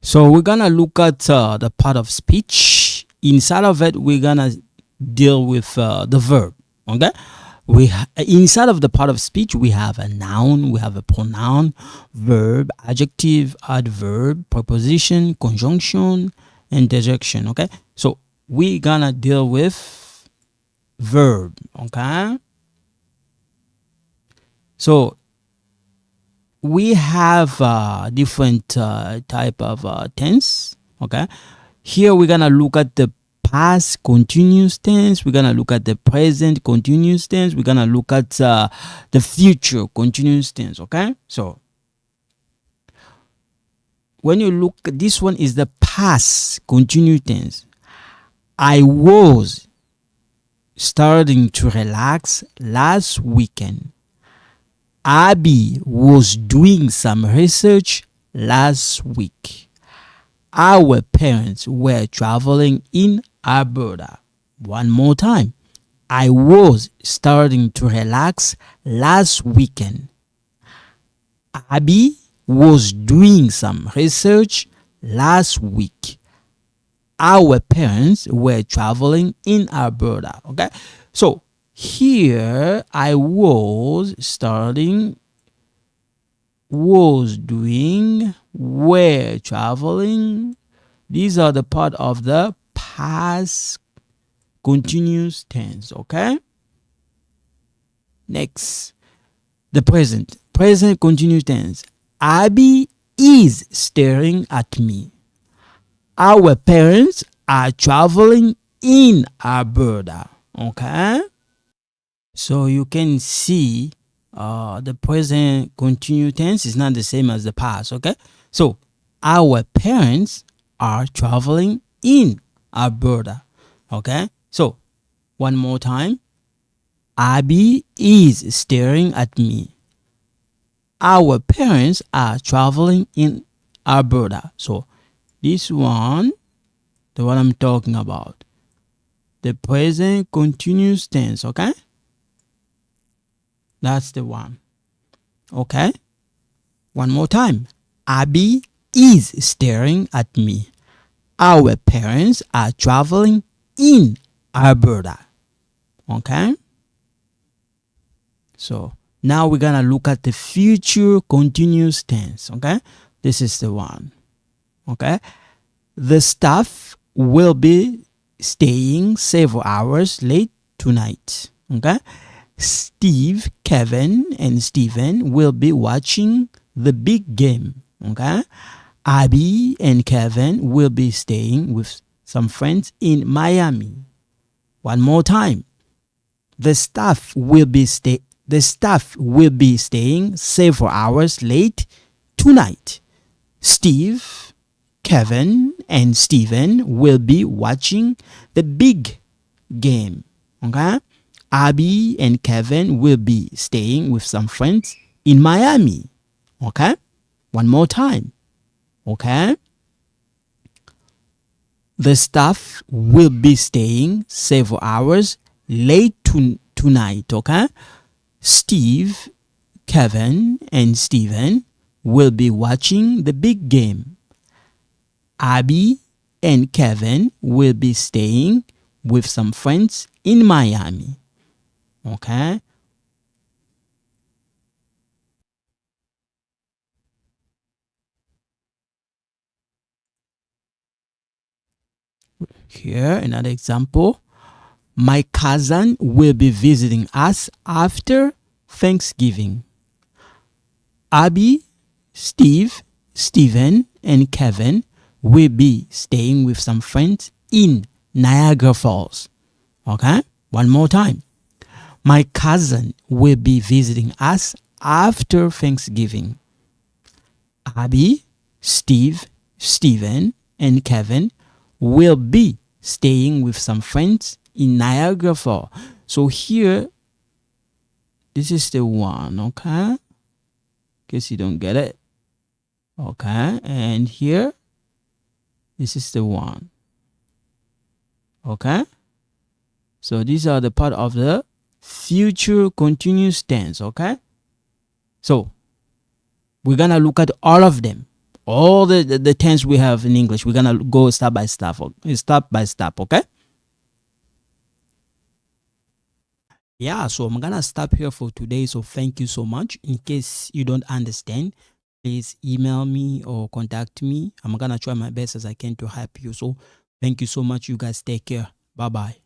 So we're gonna look at the part of speech. Inside of it, we're gonna deal with the verb. Okay, inside of the part of speech, we have a noun, we have a pronoun, verb, adjective, adverb, preposition, conjunction, interjection. Okay, so we're gonna deal with verb. Okay, so we have different type of tense. Okay, here we're gonna look at the past continuous tense, we're gonna look at the present continuous tense, we're gonna look at the future continuous tense. Okay, so when you look, this one is the past continuous tense. I was starting to relax last weekend. Abby was doing some research last week. Our parents were traveling in Alberta. One more time. I was starting to relax last weekend. Abby was doing some research last week. Our parents were traveling in Alberta. Okay, so here I was starting, was doing, were traveling. These are the part of the past continuous tense. Okay, next, the present continuous tense. Abby is staring at me. Our parents are traveling in Alberta. Okay, so you can see the present continuous tense is not the same as the past. Okay, so our parents are traveling in Alberta. Okay, so one more time. Abby is staring at me. Our parents are traveling in Alberta. So this one, the one I'm talking about, the present continuous tense. Okay, that's the one. Okay, one more time. Abby is staring at me. Our parents are traveling in Alberta. Okay, so now we're gonna look at the future continuous tense. Okay, this is the one. Okay, the staff will be staying several hours late tonight. Okay, Steve, Kevin, and Steven will be watching the big game. Okay, Abby and Kevin will be staying with some friends in Miami. One more time. The staff will be staying several hours late tonight. Steve, Kevin, and Steven will be watching the big game. Okay? Abby and Kevin will be staying with some friends in Miami. Okay? One more time. Okay? The staff will be staying several hours late tonight. Okay? Steve, Kevin, and Steven will be watching the big game. Abby and Kevin will be staying with some friends in Miami. Okay? Here, another example. My cousin will be visiting us after Thanksgiving. Abby, Steve, Steven, and Kevin will be staying with some friends in Niagara Falls. Okay? One more time. My cousin will be visiting us after Thanksgiving. Abby, Steve, Steven, and Kevin will be staying with some friends in Niagara Falls. So here, this is the one, okay? In case you don't get it. Okay, and here, this is the one. Okay? So these are the part of the future continuous tense. Okay? So we're gonna look at all of them. All the tense we have in English. We're gonna go step by step. Step by step, okay? Yeah, so I'm gonna stop here for today. So thank you so much. In case you don't understand, please email me or contact me. I'm gonna try my best as I can to help you. So thank you so much. You guys take care. Bye bye.